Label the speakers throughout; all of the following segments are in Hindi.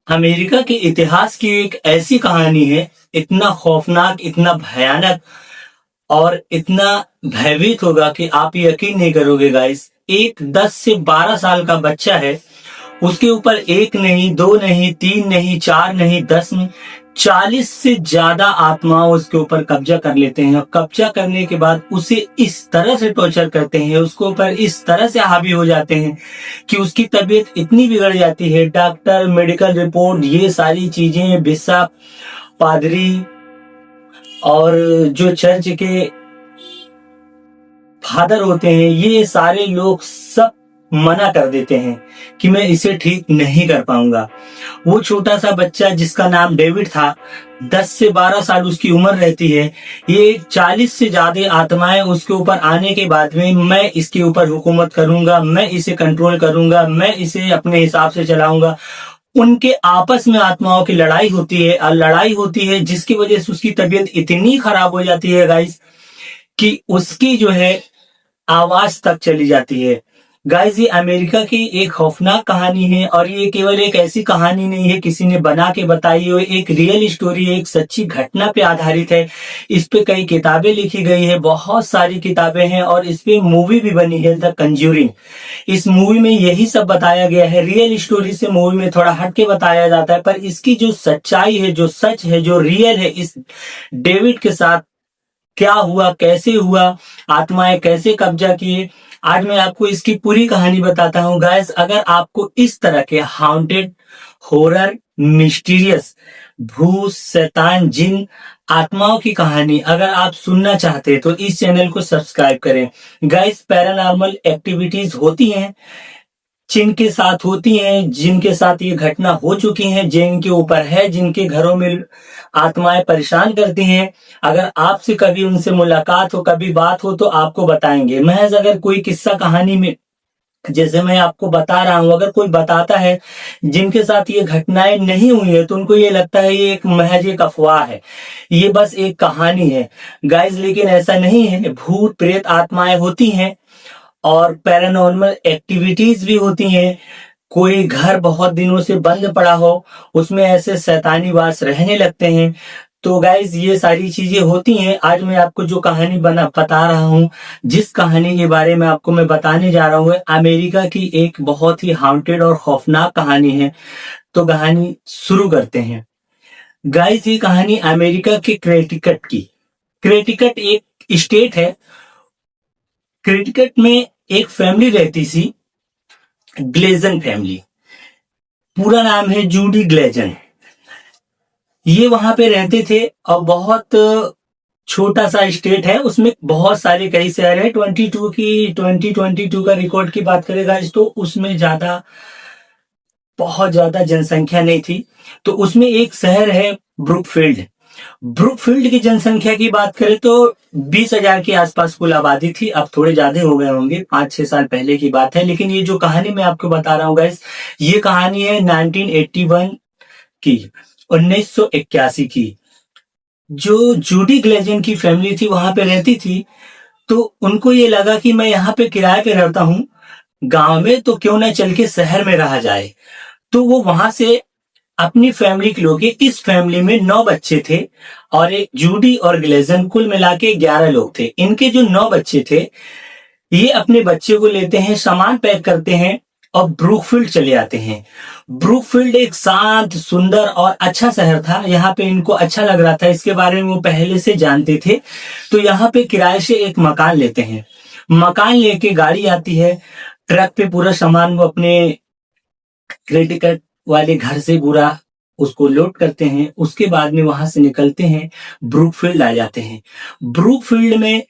Speaker 1: अमेरिका के इतिहास की एक ऐसी कहानी है, इतना खौफनाक, इतना भयानक और इतना भयभीत होगा कि आप यकीन नहीं करोगे गाइस। एक 10 से 12 साल का बच्चा है, उसके ऊपर एक नहीं, दो नहीं, तीन नहीं, चार नहीं, 10 नहीं, 40 से ज्यादा आत्माओं उसके ऊपर कब्जा कर लेते हैं और कब्जा करने के बाद उसे इस तरह से टॉर्चर करते हैं, उसके ऊपर इस तरह से हावी हो जाते हैं कि उसकी तबीयत इतनी बिगड़ जाती है। डॉक्टर, मेडिकल रिपोर्ट, ये सारी चीजें, बिशप, पादरी और जो चर्च के फादर होते हैं, ये सारे लोग सब मना कर देते हैं कि मैं इसे ठीक नहीं कर पाऊंगा। वो छोटा सा बच्चा जिसका नाम डेविड था, 10 से 12 साल उसकी उम्र रहती है। ये 40 से ज्यादा आत्माएं उसके ऊपर आने के बाद में मैं इसके ऊपर हुकूमत करूंगा, मैं इसे कंट्रोल करूंगा, मैं इसे अपने हिसाब से चलाऊंगा। उनके आपस में आत्माओं की लड़ाई होती है और लड़ाई होती है जिसकी वजह से उसकी तबीयत इतनी खराब हो जाती है गाइस कि उसकी जो है आवाज तक चली जाती है। गाइस, ये अमेरिका की एक खौफनाक कहानी है और ये केवल एक ऐसी कहानी नहीं है किसी ने बना के बताई हो, एक रियल स्टोरी है, एक सच्ची घटना पे आधारित है। इस पे कई किताबें लिखी गई है, बहुत सारी किताबें हैं और इस पे मूवी भी बनी है, द कंज्यूरिंग। इस मूवी में यही सब बताया गया है। रियल स्टोरी से मूवी में थोड़ा हट के बताया जाता है, पर इसकी जो सच्चाई है, जो सच है, जो रियल है, इस डेविड के साथ क्या हुआ, कैसे हुआ, आत्माएं कैसे कब्जा किए, आज मैं आपको इसकी पूरी कहानी बताता हूँ। गाइस, अगर आपको इस तरह के हाउंटेड, हॉरर, मिस्टीरियस, भूत, शैतान, जिन, आत्माओं की कहानी अगर आप सुनना चाहते हैं तो इस चैनल को सब्सक्राइब करें। गाइस, पैरानॉर्मल एक्टिविटीज होती हैं, जिनके साथ होती हैं, जिनके साथ ये घटना हो चुकी है, जिनके ऊपर है, जिनके घरों में आत्माएं परेशान करती हैं, अगर आपसे कभी उनसे मुलाकात हो, कभी बात हो तो आपको बताएंगे। महज अगर कोई किस्सा कहानी में जैसे मैं आपको बता रहा हूं, अगर कोई बताता है जिनके साथ ये घटनाएं नहीं हुई है तो उनको ये लगता है ये एक महज एक अफवाह है, ये बस एक कहानी है। गाइस, लेकिन ऐसा नहीं है। भूत प्रेत आत्माएं होती हैं और पैरानॉर्मल एक्टिविटीज भी होती हैं। कोई घर बहुत दिनों से बंद पड़ा हो, उसमें ऐसे शैतानी वास रहने लगते हैं। तो गाइज, ये सारी चीजें होती हैं। आज मैं आपको जो कहानी बता रहा हूँ, जिस कहानी के बारे में आपको मैं बताने जा रहा हूँ, अमेरिका की एक बहुत ही हाउंटेड और खौफनाक कहानी है। तो कहानी शुरू करते हैं। गाइज, ये कहानी अमेरिका के क्रेटिकट की। क्रेटिकट एक स्टेट है। क्रेटिकट में एक फैमिली रहती थी, ग्लेजन फैमिली। पूरा नाम है जूडी ग्लेजन। ये वहां पे रहते थे और बहुत छोटा सा स्टेट है, उसमें बहुत सारे कई शहर है। 2022 का रिकॉर्ड की बात करेगा इस तो उसमें बहुत ज्यादा जनसंख्या नहीं थी। तो उसमें एक शहर है ब्रुकफील्ड। ब्रुकफील्ड की जनसंख्या की बात करें तो 20,000 के आसपास कुल आबादी थी। अब थोड़े ज्यादा हो गए होंगे, 5-6 साल पहले की बात है। लेकिन ये जो कहानी मैं आपको बता रहा हूँ गाइस, ये कहानी है 1981 की, 1981 की। जो जूडी ग्लेजन की फैमिली थी वहां पे रहती थी, तो उनको ये लगा कि मैं यहाँ पे किराए पे रहता हूँ गांव में, तो क्यों ना चल के शहर में रहा जाए। तो वो वहां से अपनी फैमिली के लोग, इस फैमिली में 9 बच्चे थे और एक जूडी और ग्लेजन, कुल मिला के 11 लोग थे। इनके जो 9 बच्चे थे, ये अपने बच्चे को लेते हैं, सामान पैक करते हैं और ब्रुकफील्ड चले आते हैं। ब्रुकफील्ड एक शांत, सुंदर और अच्छा शहर था। यहाँ पे इनको अच्छा लग रहा था, इसके बारे में वो पहले से जानते थे। तो यहाँ पे किराए से एक मकान लेते हैं। मकान लेके गाड़ी आती है, ट्रक पे पूरा सामान वो अपने क्रेडिट वाले घर से पूरा उसको लोड करते हैं। उसके बाद में वहां से निकलते हैं, ब्रुकफील्ड आ जाते हैं। ब्रुकफील्ड में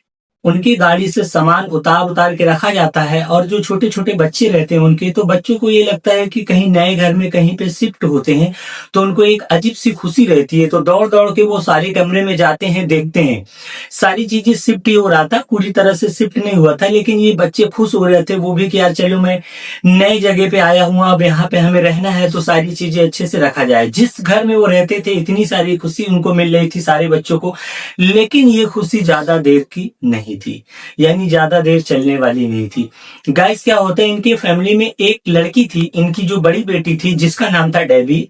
Speaker 1: उनकी गाड़ी से सामान उतार उतार के रखा जाता है और जो छोटे छोटे बच्चे रहते हैं उनके, तो बच्चों को ये लगता है कि कहीं नए घर में कहीं पे शिफ्ट होते हैं, तो उनको एक अजीब सी खुशी रहती है। तो दौड़ दौड़ के वो सारे कमरे में जाते हैं, देखते हैं सारी चीजें शिफ्ट ही हो रहा था, पूरी तरह से शिफ्ट नहीं हुआ था। लेकिन ये बच्चे खुश हो रहे थे वो भी कि यार चलो मैं नई जगह पे आया हूँ, अब यहाँ पे हमें रहना है तो सारी चीजें अच्छे से रखा जाए। जिस घर में वो रहते थे इतनी सारी खुशी उनको मिल रही थी सारे बच्चों को, लेकिन ये खुशी ज्यादा देर की नहीं थी, यानी ज्यादा देर चलने वाली नहीं थी। गाइस, क्या होता है, इनकी फैमिली में एक लड़की थी, इनकी जो बड़ी बेटी थी जिसका नाम था डेबी,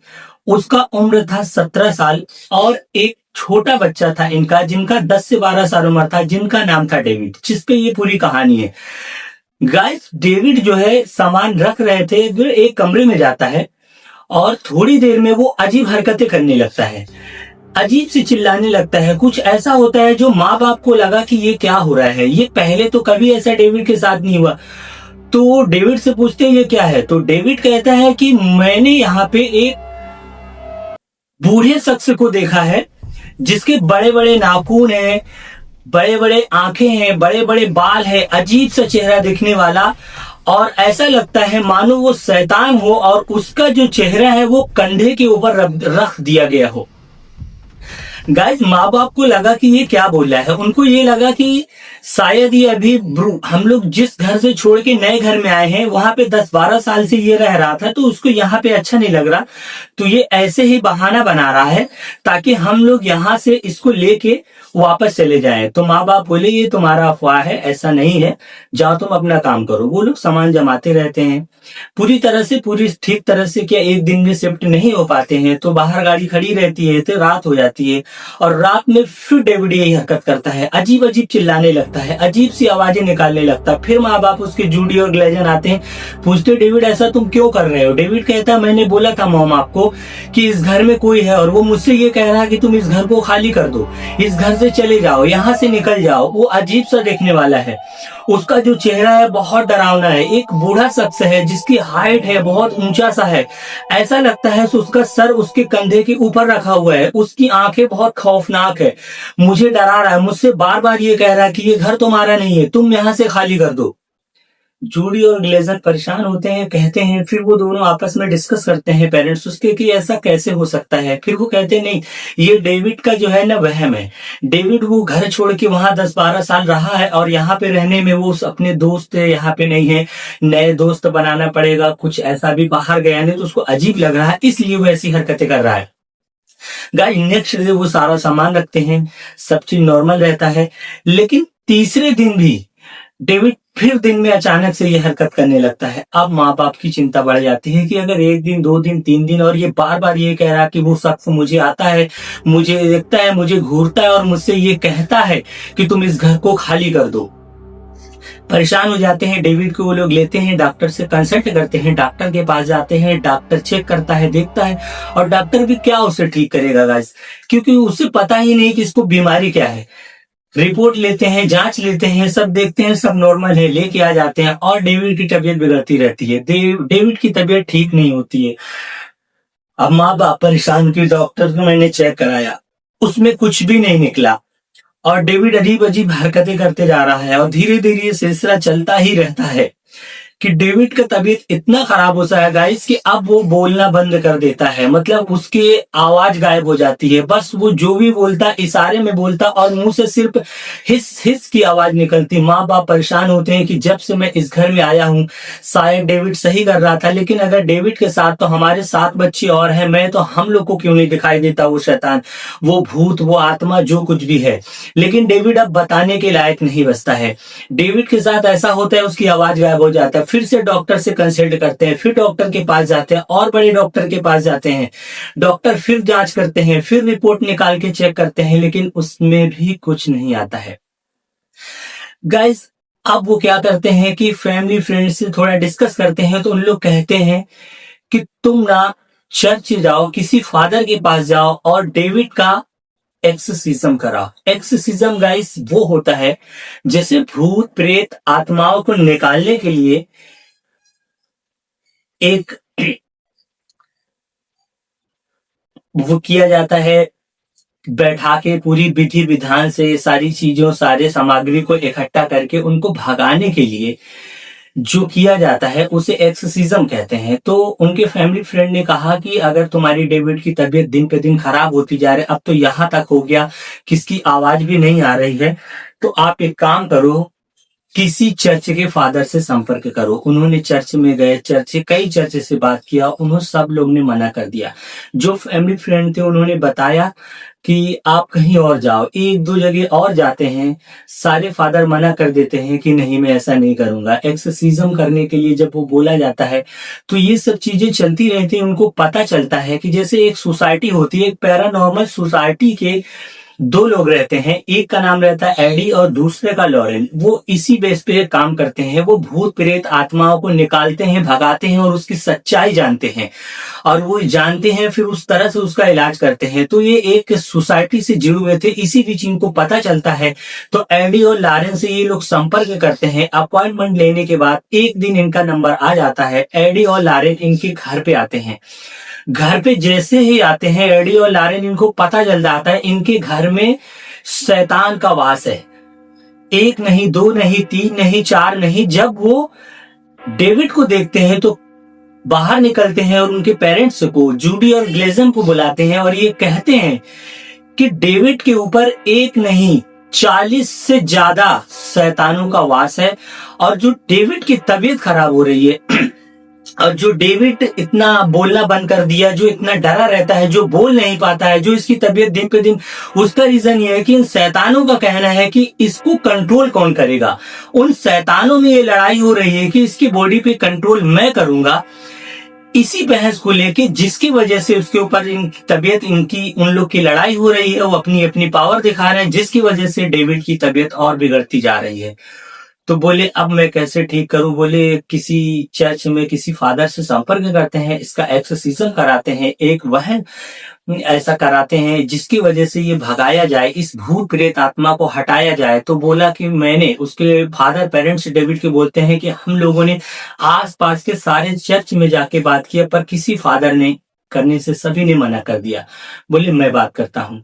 Speaker 1: उसका उम्र था 17 साल, और एक छोटा बच्चा था इनका जिनका 10 से 12 साल उम्र था, जिनका नाम था डेविड, जिसपे ये पूरी कहानी है। गाइस, डेविड जो है सामान रख रहे थे, फिर एक कमरे में जाता है और थोड़ी देर में वो अजीब हरकतें करने लगता है, अजीब सी चिल्लाने लगता है। कुछ ऐसा होता है जो माँ बाप को लगा कि ये क्या हो रहा है, ये पहले तो कभी ऐसा डेविड के साथ नहीं हुआ। तो डेविड से पूछते हैं ये क्या है, तो डेविड कहता है कि मैंने यहाँ पे एक बूढ़े शख्स को देखा है जिसके बड़े बड़े नाखून हैं, बड़े बड़े आंखें हैं, बड़े बड़े बाल है, अजीब सा चेहरा दिखने वाला, और ऐसा लगता है मानो वो शैतान हो और उसका जो चेहरा है वो कंधे के ऊपर रख दिया गया हो। गाइस, माँ बाप को लगा कि ये क्या बोल रहा है, उनको ये लगा कि शायद ये अभी हम लोग जिस घर से छोड़ के नए घर में आए हैं वहां पे 10-12 साल से ये रह रहा था, तो उसको यहाँ पे अच्छा नहीं लग रहा, तो ये ऐसे ही बहाना बना रहा है ताकि हम लोग यहाँ से इसको लेके वापस चले जाएं। तो माँ बाप बोले ये तुम्हारा अफवाह है, ऐसा नहीं है, जाओ तुम अपना काम करो। वो लोग सामान जमाते रहते हैं, पूरी ठीक तरह से क्या एक दिन में शिफ्ट नहीं हो पाते हैं, तो बाहर गाड़ी खड़ी रहती है, तो रात हो जाती है, और रात में फिर डेविड यही हरकत करता है, अजीब अजीब चिल्लाने लगता है, अजीब सी आवाजें निकालने लगता है। फिर माँ बाप उसके जूडी और ग्लेजन आते हैं, पूछते डेविड ऐसा तुम क्यों कर रहे हो। डेविड कहता है मैंने बोला था मॉम आपको कि इस घर में कोई है, और वो मुझसे ये कह रहा है कि तुम इस घर को खाली कर दो, इस घर से चले जाओ, यहाँ से निकल जाओ। वो अजीब सा देखने वाला है, उसका जो चेहरा है बहुत डरावना है, एक बूढ़ा शख्स है जिसकी हाइट है बहुत ऊंचा सा है, ऐसा लगता है उसका सर उसके कंधे के ऊपर रखा हुआ है, उसकी आंखें बहुत खौफनाक है, मुझे डरा रहा है, मुझसे बार बार ये कह रहा है कि ये घर तुम्हारा नहीं है, तुम यहाँ से खाली कर दो। जूडी और ग्लेजर परेशान होते हैं, कहते हैं, फिर वो दोनों आपस में डिस्कस करते हैं पेरेंट्स उसके कि ऐसा कैसे हो सकता है। फिर वो कहते हैं नहीं, ये डेविड का जो है ना वहम है, डेविड वो घर छोड़ के वहां 10-12 साल रहा है और यहाँ पे रहने में वो अपने दोस्त यहाँ पे नहीं है, नए दोस्त बनाना पड़ेगा, कुछ ऐसा भी बाहर गया नहीं तो उसको अजीब लग रहा है, इसलिए वो ऐसी हरकतें कर रहा है। गाइस, नेक्स्ट डे वो सारा सामान रखते हैं, सब चीज नॉर्मल रहता है, लेकिन तीसरे दिन भी डेविड फिर दिन में अचानक से ये हरकत करने लगता है। अब माँ बाप की चिंता बढ़ जाती है कि अगर 1 दिन 2 दिन 3 दिन और ये बार बार ये कह रहा कि वो शख्स मुझे आता है, मुझे देखता है, मुझे घूरता है और मुझसे ये कहता है कि तुम इस घर को खाली कर दो। परेशान हो जाते हैं, डेविड को वो लोग लेते हैं, डॉक्टर से कंसल्ट करते हैं, डॉक्टर के पास जाते हैं, डॉक्टर चेक करता है, देखता है, और डॉक्टर भी क्या उसे ठीक करेगा गाइस, क्योंकि उसे पता ही नहीं कि इसको बीमारी क्या है। रिपोर्ट लेते हैं, जांच लेते हैं, सब देखते हैं, सब नॉर्मल है, लेके आ जाते हैं, और डेविड की तबीयत बिगड़ती रहती है, डेविड की तबीयत ठीक नहीं होती है। अब माँ बाप परेशान की, डॉक्टर को मैंने चेक कराया, उसमें कुछ भी नहीं निकला, और डेविड अजीब अजीब हरकतें करते जा रहा है, और धीरे धीरे ये सिलसिला चलता ही रहता है कि डेविड का तबीयत इतना खराब होता है गाइस कि अब वो बोलना बंद कर देता है, मतलब उसकी आवाज गायब हो जाती है, बस वो जो भी बोलता इशारे में बोलता और मुंह से सिर्फ हिस हिस की आवाज निकलती। माँ बाप परेशान होते हैं कि जब से मैं इस घर में आया हूँ शायद डेविड सही कर रहा था, लेकिन अगर डेविड के साथ तो हमारे 7 बच्चे और हैं, मैं तो हम लोग को क्यों नहीं दिखाई देता वो शैतान, वो भूत, वो आत्मा, जो कुछ भी है। लेकिन डेविड अब बताने के लायक नहीं बचता है, डेविड के साथ ऐसा होता है उसकी आवाज गायब हो जाता है। फिर से डॉक्टर से कंसल्ट करते हैं, फिर डॉक्टर के पास जाते हैं, और बड़े डॉक्टर के पास जाते हैं, डॉक्टर फिर जांच करते हैं, फिर रिपोर्ट निकाल के चेक करते हैं, लेकिन उसमें भी कुछ नहीं आता है। गाइस, अब वो क्या करते हैं कि फैमिली फ्रेंड से थोड़ा डिस्कस करते हैं, तो उन लोग कहते हैं कि तुम ना चर्च जाओ, किसी फादर के पास जाओ और डेविड का एक्सोर्सिज्म कराओ। एक्सोर्सिज्म गाइस वो होता है जैसे भूत प्रेत आत्माओं को निकालने के लिए एक वो किया जाता है, बैठा के पूरी विधि विधान से सारी चीजों, सारे सामग्री को इकट्ठा करके उनको भगाने के लिए जो किया जाता है उसे एक्सोर्सिज्म कहते हैं। तो उनके फैमिली फ्रेंड ने कहा कि अगर तुम्हारी डेविड की तबीयत दिन पे दिन खराब होती जा रही है, अब तो यहाँ तक हो गया किसकी आवाज भी नहीं आ रही है, तो आप एक काम करो, किसी चर्च के फादर से संपर्क करो। उन्होंने चर्च में गए, कई चर्च से बात किया, उन्होंने सब लोग ने मना कर दिया। जो फैमिली फ्रेंड थे उन्होंने बताया कि आप कहीं और जाओ। एक दो जगह और जाते हैं, सारे फादर मना कर देते हैं कि नहीं मैं ऐसा नहीं करूंगा। एक्सोर्सिज्म करने के लिए जब वो बोला जाता है तो ये सब चीजें चलती रहती हैं। उनको पता चलता है कि जैसे एक सोसाइटी होती है, एक पैरानॉर्मल सोसाइटी के दो लोग रहते हैं, एक का नाम रहता है एडी और दूसरे का लॉरेन। वो इसी बेस पे काम करते हैं, वो भूत प्रेत आत्माओं को निकालते हैं, भगाते हैं और उसकी सच्चाई जानते हैं, और वो जानते हैं फिर उस तरह से उसका इलाज करते हैं। तो ये एक सोसाइटी से जुड़े हुए थे, इसी बीच इनको पता चलता है। तो एडी और लॉरेन से ये लोग संपर्क करते हैं। अपॉइंटमेंट लेने के बाद एक दिन इनका नंबर आ जाता है, एडी और लॉरेन इनके घर पे आते हैं। घर पे जैसे ही आते हैं, एडी और लॉरेन, इनको पता चल जाता है इनके घर में शैतान का वास है। एक नहीं, दो नहीं, तीन नहीं, चार नहीं। जब वो डेविड को देखते हैं तो बाहर निकलते हैं और उनके पेरेंट्स को, जूडी और ग्लेजन को बुलाते हैं और ये कहते हैं कि डेविड के ऊपर एक नहीं 40 से ज्यादा शैतानों का वास है, और जो डेविड की तबीयत खराब हो रही है और जो डेविड इतना बोलना बंद कर दिया, जो इतना डरा रहता है, जो बोल नहीं पाता है, जो इसकी तबीयत दिन पे दिन, उसका रीजन ये है कि इन शैतानों का कहना है कि इसको कंट्रोल कौन करेगा। उन शैतानों में ये लड़ाई हो रही है कि इसकी बॉडी पे कंट्रोल मैं करूंगा। इसी बहस को लेके, जिसकी वजह से उसके ऊपर इनकी तबीयत, इनकी उन लोग की लड़ाई हो रही है, वो अपनी अपनी पावर दिखा रहे हैं, जिसकी वजह से डेविड की तबीयत और बिगड़ती जा रही है। तो बोले अब मैं कैसे ठीक करूं। बोले किसी चर्च में किसी फादर से संपर्क करते हैं, इसका एक्सोर्सिज्म कराते हैं, एक वहन ऐसा कराते हैं जिसकी वजह से ये भगाया जाए, इस भूत प्रेत आत्मा को हटाया जाए। तो बोला कि मैंने, उसके फादर पेरेंट्स डेविड के बोलते हैं कि हम लोगों ने आसपास के सारे चर्च में जाके बात किया, पर किसी फादर ने करने से सभी ने मना कर दिया। बोले मैं बात करता हूं।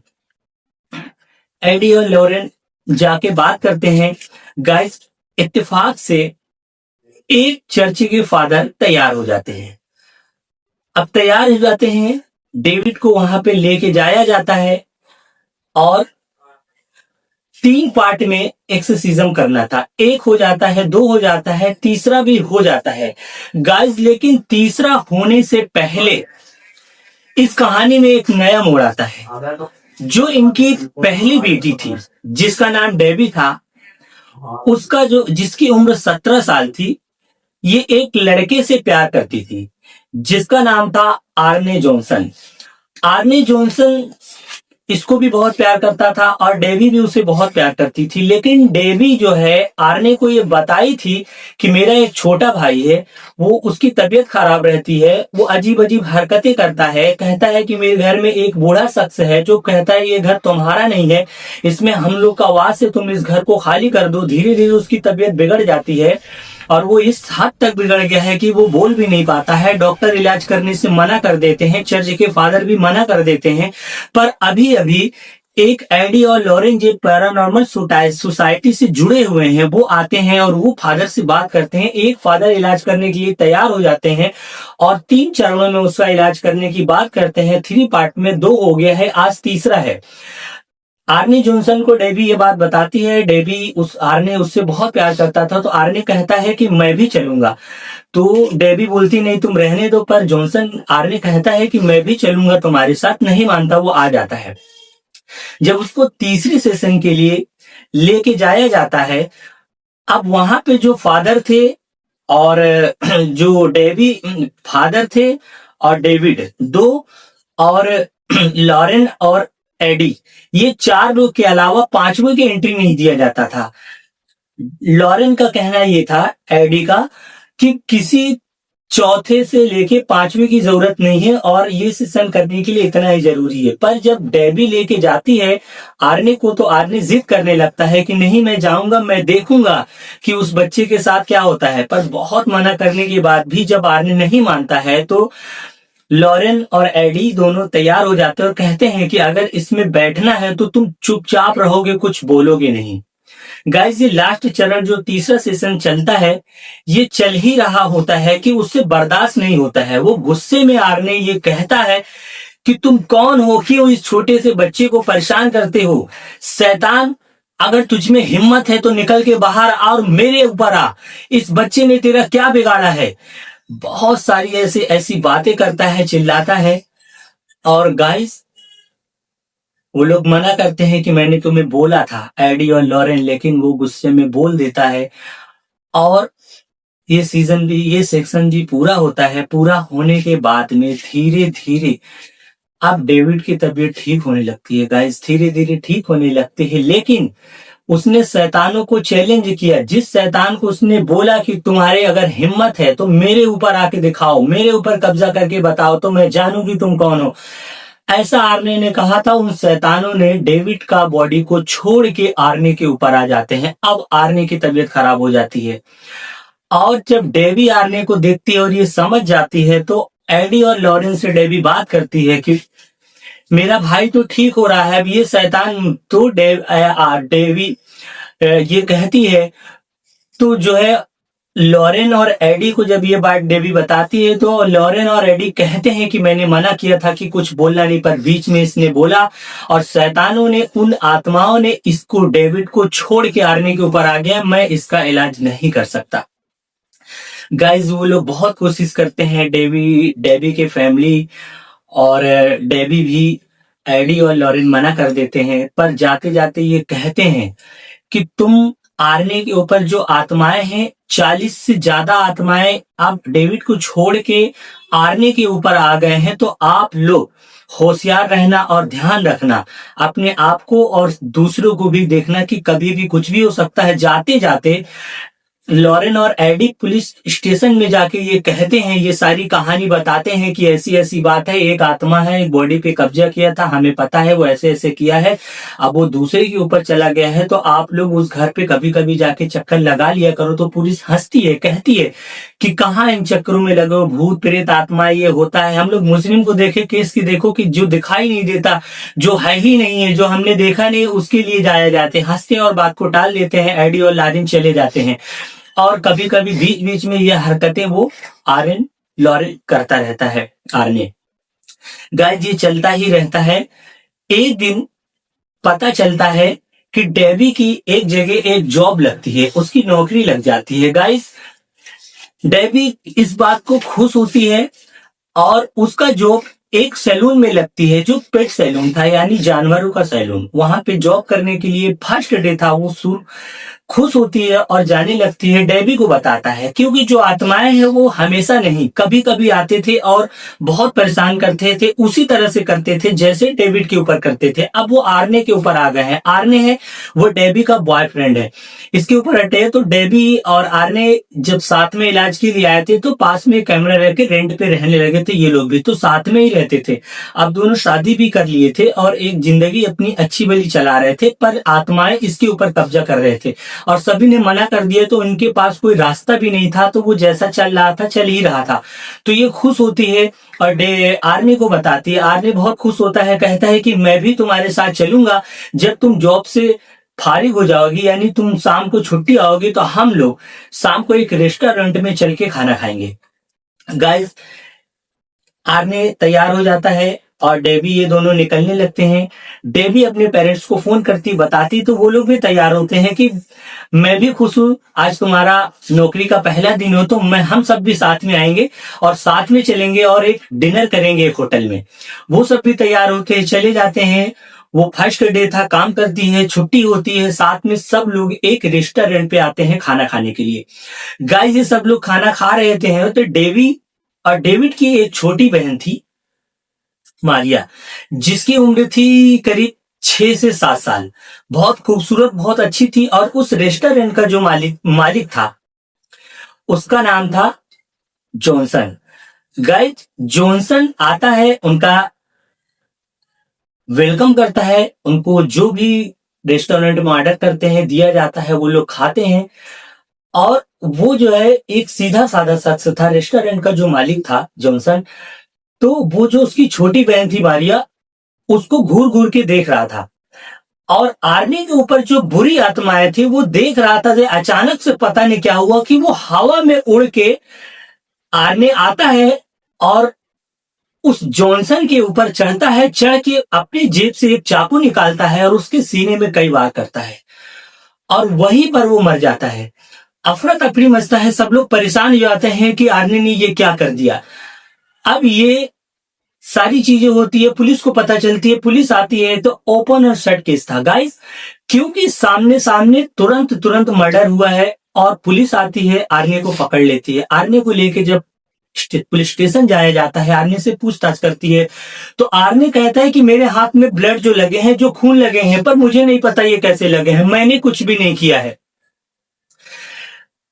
Speaker 1: एडी और लॉरेन जाके बात करते हैं। गाइस, इत्तेफाक से एक चर्च के फादर तैयार हो जाते हैं। अब तैयार हो जाते हैं, डेविड को वहां पे लेके जाया जाता है और 3 पार्ट में एक्सोर्सिज्म करना था। एक हो जाता है, 2 हो जाता है, तीसरा भी हो जाता है गाइस। लेकिन तीसरा होने से पहले इस कहानी में एक नया मोड़ आता है। जो इनकी पहली बेटी थी, जिसका नाम डेबी था, उसका जिसकी उम्र 17 साल थी, ये एक लड़के से प्यार करती थी जिसका नाम था आर्ने जॉनसन। आर्ने जॉनसन इसको भी बहुत प्यार करता था और डेबी भी उसे बहुत प्यार करती थी। लेकिन डेबी जो है, आर्ने को ये बताई थी कि मेरा एक छोटा भाई है, वो उसकी तबीयत खराब रहती है, वो अजीब अजीब हरकतें करता है, कहता है कि मेरे घर में एक बूढ़ा शख्स है जो कहता है ये घर तुम्हारा नहीं है, इसमें हम लोग का वास है, तुम इस घर को खाली कर दो। धीरे धीरे उसकी तबीयत बिगड़ जाती है और वो इस हद तक बिगड़ गया है कि वो बोल भी नहीं पाता है। डॉक्टर इलाज करने से मना कर देते हैं, चर्च के फादर भी मना कर देते हैं। पर अभी अभी एक एडी और लॉरेन जो पैरानॉर्मल सोसाइटी से जुड़े हुए हैं, वो आते हैं और वो फादर से बात करते हैं। एक फादर इलाज करने के लिए तैयार हो जाते हैं और 3 चरणों में उसका इलाज करने की बात करते हैं। 3 पार्ट में 2 हो गया है, आज तीसरा है। आर्ने जॉनसन को डेबी ये बात बताती है। आर्ने उससे बहुत प्यार करता था, तो आर्ने कहता है कि मैं भी चलूंगा। तो डेबी बोलती नहीं, तुम रहने दो। पर आर्ने कहता है कि मैं भी चलूंगा तुम्हारे साथ। नहीं मानता, वो आ जाता है। जब उसको तीसरी सेशन के लिए लेके जाया जाता है, अब वहां पे जो फादर थे और जो डेबी फादर थे और डेविड 2 और लॉरेन और एडी, ये 4 लोग के अलावा 5वें की एंट्री नहीं दिया जाता था। लॉरेन का कहना ये था, एडी का, कि किसी चौथे से लेके 5वें की जरूरत नहीं है और ये सेशन करने के लिए इतना ही जरूरी है। पर जब डेबी लेके जाती है आर्ने को, तो आर्ने जिद करने लगता है कि नहीं मैं जाऊंगा, मैं देखूंगा कि उस बच्चे के साथ क्या होता है। पर बहुत मना करने के बाद भी जब आर्ने नहीं मानता है, तो लॉरेन और एडी दोनों तैयार हो जाते हैं और कहते हैं कि अगर इसमें बैठना है तो तुम चुपचाप रहोगे, कुछ बोलोगे नहीं। गाइस, ये लास्ट चरण जो तीसरा सेशन चलता है, ये चल ही रहा होता है कि उससे बर्दाश्त नहीं होता है। वो गुस्से में आर्ने ये कहता है कि तुम कौन हो कि इस छोटे से बच्चे को परेशान करते हो। शैतान अगर तुझ में हिम्मत है तो निकल के बाहर आ और मेरे ऊपर आ, इस बच्चे ने तेरा क्या बिगाड़ा है। बहुत सारी ऐसी ऐसी बातें करता है, चिल्लाता है। और गाइस, वो लोग मना करते हैं कि मैंने तुम्हें बोला था, एडी और लॉरेन, लेकिन वो गुस्से में बोल देता है। और ये सेक्शन भी पूरा होता है। पूरा होने के बाद में धीरे धीरे अब डेविड की तबीयत ठीक होने लगती है गाइस, धीरे धीरे ठीक होने लगती है। लेकिन उसने शैतानों को चैलेंज किया। जिस शैतान को उसने बोला कि तुम्हारे अगर हिम्मत है तो मेरे ऊपर आके दिखाओ, मेरे ऊपर कब्जा करके बताओ तो मैं जानू कि तुम कौन हो, ऐसा आर्ने ने कहा था। उन शैतानों ने डेविड का बॉडी को छोड़ के आर्ने के ऊपर आ जाते हैं। अब आर्ने की तबीयत खराब हो जाती है। और जब डेबी आर्ने को देखती है और ये समझ जाती है तो एडी और लॉरेंस से डेबी बात करती है कि मेरा भाई तो ठीक हो रहा है, अब ये शैतान तो डेवी ये कहती है। तो जो है लॉरेन और एडी को जब ये बात डेवी बताती है तो लॉरेन और एडी कहते हैं कि मैंने मना किया था कि कुछ बोलना नहीं, पर बीच में इसने बोला और शैतानों ने, उन आत्माओं ने इसको, डेविड को छोड़ के आर्ने के ऊपर आ गया, मैं इसका इलाज नहीं कर सकता। गाइज, वो लोग बहुत कोशिश करते हैं, डेबी के फैमिली और डेबी भी, एडी और लॉरेन मना कर देते हैं। पर जाते जाते ये कहते हैं कि तुम आर्ने के ऊपर जो आत्माएं हैं, 40 से ज्यादा आत्माएं अब डेविड को छोड़ के आर्ने के ऊपर आ गए हैं। तो आप लोग होशियार रहना और ध्यान रखना अपने आप को और दूसरों को भी देखना कि कभी भी कुछ भी हो सकता है। जाते जाते लॉरेन और एडी पुलिस स्टेशन में जाके ये कहते हैं, ये सारी कहानी बताते हैं कि ऐसी ऐसी बात है, एक आत्मा है, एक बॉडी पे कब्जा किया था, हमें पता है वो ऐसे ऐसे किया है, अब वो दूसरे के ऊपर चला गया है, तो आप लोग उस घर पे कभी कभी जाके चक्कर लगा लिया करो। तो पुलिस हंसती है, कहती है कि कहाँ इन चक्करों में लगे हो, भूत प्रेत आत्मा ये होता है। हम लोग मुस्लिम को देखे केस की, देखो कि जो दिखाई नहीं देता, जो है ही नहीं है, जो हमने देखा नहीं, उसके लिए जाया जाते हैं, हंसते हैं और बात को टाल देते हैं। एडी और लॉरेन चले जाते हैं और कभी कभी बीच बीच में ये हरकतें वो लॉरेन करता रहता है, आर्ने। गाइस, ये चलता ही रहता है। एक दिन पता चलता है कि डेबी की एक जगह एक जॉब लगती है, उसकी नौकरी लग जाती है। गाइस, डेबी इस बात को खुश होती है और उसका जॉब एक सैलून में लगती है, जो पेट सैलून था, यानी जानवरों का सैलून। वहां पे जॉब करने के लिए फर्स्ट डे था। वो खुश होती है और जाने लगती है। डेबी को बताता है, क्योंकि जो आत्माएं हैं वो हमेशा नहीं, कभी कभी आते थे और बहुत परेशान करते थे, उसी तरह से करते थे जैसे डेविड के ऊपर करते थे। अब वो आर्ने के ऊपर आ गए हैं। आर्ने है वो डेबी का बॉयफ्रेंड है। इसके ऊपर हटे हैं। तो डेबी और आर्ने जब साथ में इलाज के लिए आए थे तो पास में कैमरा रह के रेंट पे रहने लगे थे। ये लोग भी तो साथ में ही रहते थे। अब दोनों शादी भी कर लिए थे और एक जिंदगी अपनी अच्छी भली चला रहे थे, पर आत्माएं इसके ऊपर कब्जा कर रहे थे और सभी ने मना कर दिया। तो इनके पास कोई रास्ता भी नहीं था, तो वो जैसा चल रहा था चल ही रहा था। तो ये खुश होती है और आर्ने को बताती है। आर्ने बहुत खुश होता है, कहता है कि मैं भी तुम्हारे साथ चलूंगा, जब तुम जॉब से फारिग हो जाओगी, यानी तुम शाम को छुट्टी आओगी, तो हम लोग शाम को एक रेस्टोरेंट में चल के खाना खाएंगे। गाइस, आर्ने तैयार हो जाता है और डेबी, ये दोनों निकलने लगते हैं। डेबी अपने पेरेंट्स को फोन करती, बताती, तो वो लोग भी तैयार होते हैं कि मैं भी खुश हूँ, आज तुम्हारा नौकरी का पहला दिन हो, तो हम सब भी साथ में आएंगे और साथ में चलेंगे और एक डिनर करेंगे एक होटल में। वो सब भी तैयार होते हैं, चले जाते हैं। वो फर्स्ट डे था, काम करती है, छुट्टी होती है, साथ में सब लोग एक रेस्टोरेंट पे आते हैं खाना खाने के लिए। गाइस, ये सब लोग खाना खा रहे थे तो डेवी और डेविड की एक छोटी बहन थी, मारिया, जिसकी उम्र थी करीब 6 से 7 साल। बहुत खूबसूरत, बहुत अच्छी थी। और उस रेस्टोरेंट का जो मालिक था, उसका नाम था जॉनसन। गाइस, जॉनसन आता है, उनका वेलकम करता है, उनको जो भी रेस्टोरेंट में ऑर्डर करते हैं दिया जाता है, वो लोग खाते हैं। और वो जो है एक सीधा साधा शख्स था, रेस्टोरेंट का जो मालिक था जॉनसन। तो वो जो उसकी छोटी बहन थी मारिया, उसको घूर घूर के देख रहा था और आर्ने के ऊपर जो बुरी आत्माएं थी वो देख रहा था। कि अचानक से पता नहीं क्या हुआ कि वो हवा में उड़ के आर्ने आता है और उस जॉनसन के ऊपर चढ़ता है। चढ़ के अपनी जेब से एक चाकू निकालता है और उसके सीने में कई वार करता है। और वहीं पर वो मर जाता है। अफरा तफरी मचता है, सब लोग परेशान हो जाते हैं कि आर्मी ने ये क्या कर दिया। अब ये सारी चीजें होती है, पुलिस को पता चलती है, पुलिस आती है, तो ओपन और शट केस था गाइस, क्योंकि सामने सामने तुरंत तुरंत मर्डर हुआ है। और पुलिस आती है, आर्मी को पकड़ लेती है। आर्मी को लेके जब पुलिस स्टेशन जाया जाता है, आर्मी से पूछताछ करती है, तो आर्मी कहता है कि मेरे हाथ में ब्लड जो लगे हैं, जो खून लगे हैं, पर मुझे नहीं पता ये कैसे लगे हैं, मैंने कुछ भी नहीं किया है।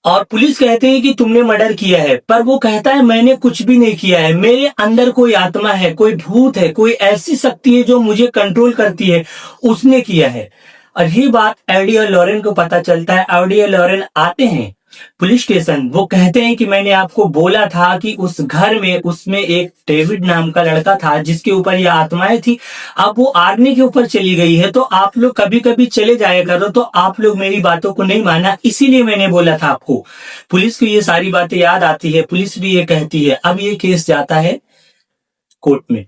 Speaker 1: और पुलिस कहते हैं कि तुमने मर्डर किया है, पर वो कहता है मैंने कुछ भी नहीं किया है, मेरे अंदर कोई आत्मा है, कोई भूत है, कोई ऐसी शक्ति है जो मुझे कंट्रोल करती है, उसने किया है। और ये बात एडी और लॉरेन को पता चलता है। एडी और लॉरेन आते हैं पुलिस स्टेशन, वो कहते हैं कि मैंने आपको बोला था कि उस घर में उसमें एक डेविड नाम का लड़का था जिसके ऊपर ये आत्माएं थी, अब वो आर्मी के ऊपर चली गई है, तो आप लोग कभी कभी चले जाया करो, तो आप लोग मेरी बातों को नहीं माना, इसीलिए मैंने बोला था आपको। पुलिस को ये सारी बातें याद आती है, पुलिस भी ये कहती है। अब ये केस जाता है कोर्ट में,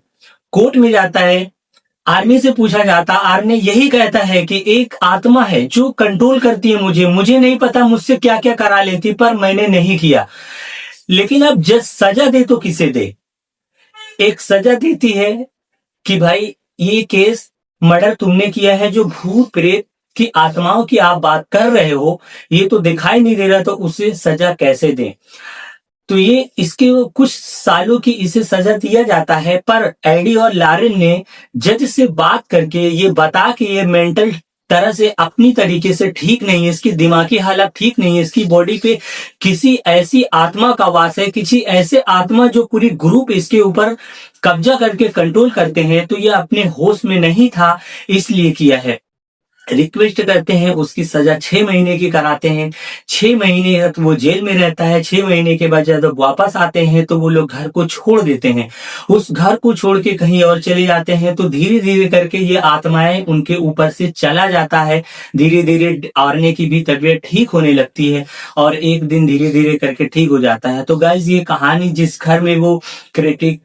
Speaker 1: कोर्ट में जाता है, आर्मी से पूछा जाता, आर्मी यही कहता है कि एक आत्मा है जो कंट्रोल करती है मुझे, मुझे नहीं पता मुझसे क्या क्या करा लेती, पर मैंने नहीं किया। लेकिन अब जज सजा दे तो किसे दे? एक सजा देती है कि भाई ये केस मर्डर तुमने किया है, जो भूत प्रेत की आत्माओं की आप बात कर रहे हो, ये तो दिखाई नहीं दे रहा, तो उसे सजा कैसे दें? तो ये इसके कुछ सालों की इसे सजा दिया जाता है। पर एडी और लारेन ने जज से बात करके ये बता कि ये मेंटल तरह से अपनी तरीके से ठीक नहीं है, इसकी दिमागी हालत ठीक नहीं है, इसकी बॉडी पे किसी ऐसी आत्मा का वास है, किसी ऐसे आत्मा जो पूरी ग्रुप इसके ऊपर कब्जा करके कंट्रोल करते हैं, तो ये अपने होश में नहीं था, इसलिए किया है। रिक्वेस्ट करते हैं, उसकी सजा 6 महीने की कराते हैं। 6 महीने तक वो जेल में रहता है। 6 महीने के बाद जब वापस आते हैं तो वो लोग घर को छोड़ देते हैं। उस घर को छोड़ के कहीं और चले जाते हैं, तो धीरे धीरे करके ये आत्माएं उनके ऊपर से चला जाता है। धीरे धीरे आर्ने की भी तबीयत ठीक होने लगती है और एक दिन धीरे धीरे करके ठीक हो जाता है। तो गाइज ये कहानी जिस घर में वो क्रिटिक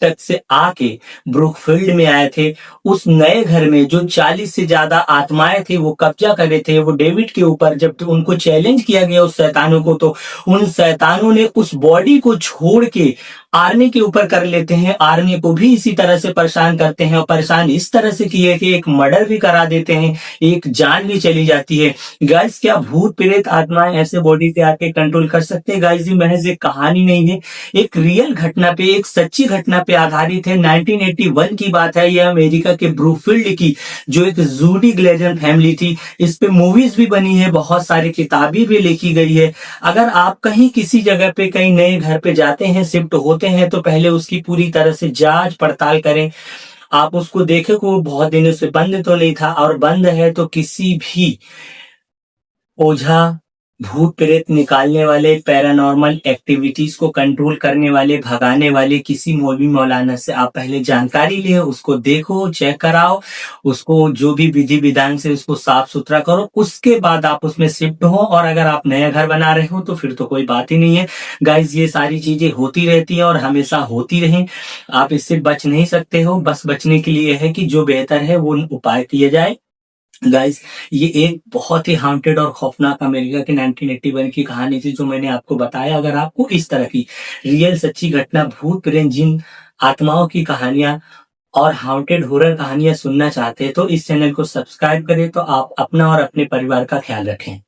Speaker 1: तक से आके ब्रुकफील्ड में आए थे, उस नए घर में जो 40 से ज्यादा आत्माएं थी वो कब्जा करे थे वो डेविड के ऊपर। जब तो उनको चैलेंज किया गया उस शैतानों को, तो उन शैतानों ने उस बॉडी को छोड़ के आर्मी के ऊपर कर लेते हैं। आर्मी को भी इसी तरह से परेशान करते हैं और परेशान इस तरह से किए कि एक मर्डर भी करा देते हैं, एक जान भी चली जाती है। गाइस क्या भूत प्रेत आत्माएं ऐसे बॉडी पे आके कंट्रोल कर सकते हैं? गाइस ये महज एक कहानी नहीं है, एक रियल घटना पे, एक सच्ची घटना पे आधारित है। 1981 की बात है, यह अमेरिका के ब्रुकफील्ड की जो एक जूडी ग्लेजन फैमिली थी। इस पे मूवीज भी बनी है, बहुत सारी किताबें भी लिखी गई है। अगर आप कहीं किसी जगह पे कहीं नए घर पे जाते हैं, शिफ्ट होते हैं, तो पहले उसकी पूरी तरह से जांच पड़ताल करें। आप उसको देखें कि वो बहुत दिनों से बंद तो नहीं था, और बंद है तो किसी भी ओझा, भूत प्रेत निकालने वाले, पैरानॉर्मल एक्टिविटीज को कंट्रोल करने वाले, भगाने वाले किसी मौलवी मौलाना से आप पहले जानकारी ले, उसको देखो, चेक कराओ, उसको जो भी विधि विधान से उसको साफ सुथरा करो, उसके बाद आप उसमें शिफ्ट हो। और अगर आप नया घर बना रहे हो तो फिर तो कोई बात ही नहीं है। गाइज ये सारी चीजें होती रहती है और हमेशा होती रहे, आप इससे बच नहीं सकते हो। बस बचने के लिए है कि जो बेहतर है वो उपाय किए जाए। गाइस ये एक बहुत ही हाउंटेड और खौफनाक अमेरिका की 1981 की कहानी थी जो मैंने आपको बताया। अगर आपको इस तरह की रियल सच्ची घटना, भूत प्रेत, जिन आत्माओं की कहानियां और हाउंटेड हॉरर कहानियां सुनना चाहते हैं तो इस चैनल को सब्सक्राइब करें, तो आप अपना और अपने परिवार का ख्याल रखें।